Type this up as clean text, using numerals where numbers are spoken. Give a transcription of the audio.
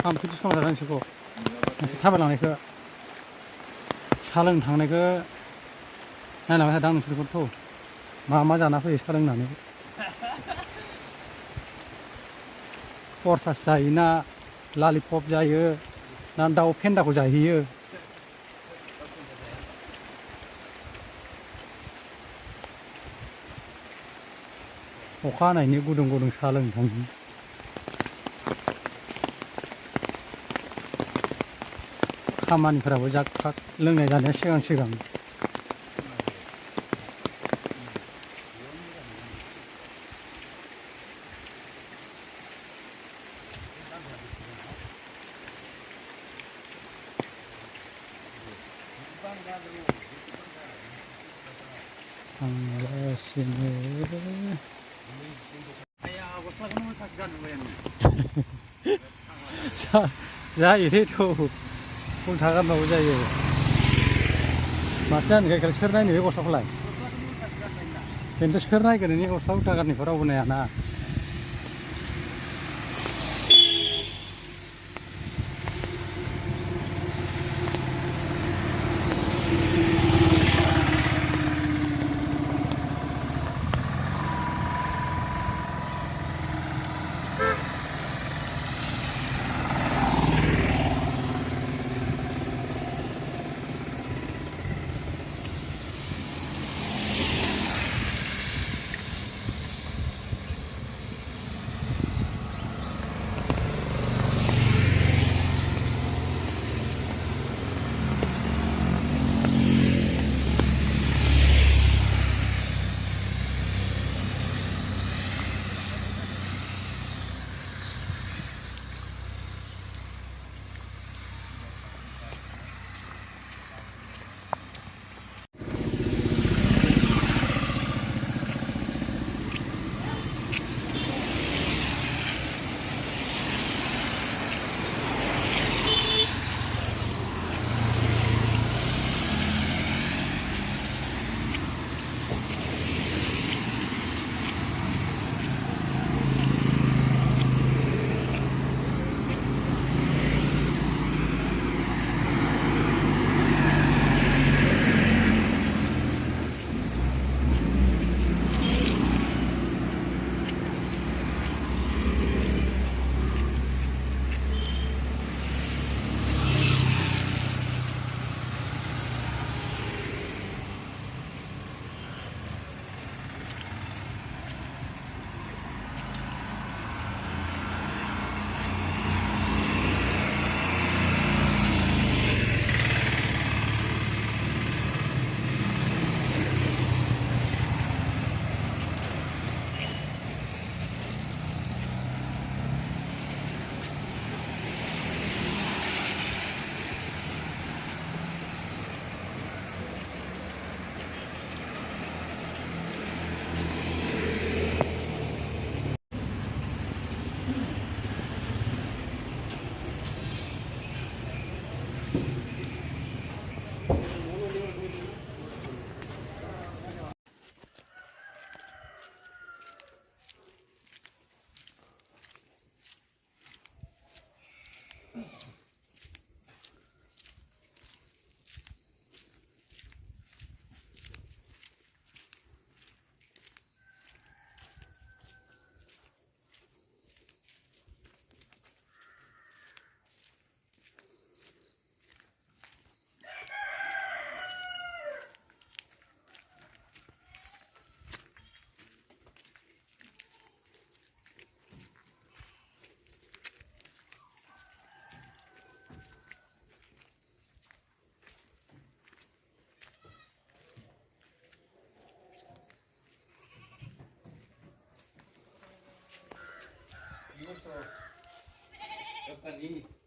आं बिदि समाजा नोंसोरखौ नोंसोर थाबायलांनायखौ साहा लोंनो थांनायखौ नायलांबाय थादों आं नोंसोरखौथ' मा जाना फैयो साहा लोंनानै परटास जायोना लालिपप जायो ना दाउ फेन्दाखौ जाहैयो अखा हानायनि गुदुं गुदुं साहा लोंनो थाङो खामानिफोराबो जाग फाग लोंनाय जानाया सिगां सिगां थांगासिनो जायो थ' उल्था गानबाबो जायो माथो जानो गाइखेर सोर नायनो बे गस्लाखौलाय बेनोथ' सोर नायगोन नोंनि गस्ला उल्था गाननायखौ रावबो नायाना Giusto? È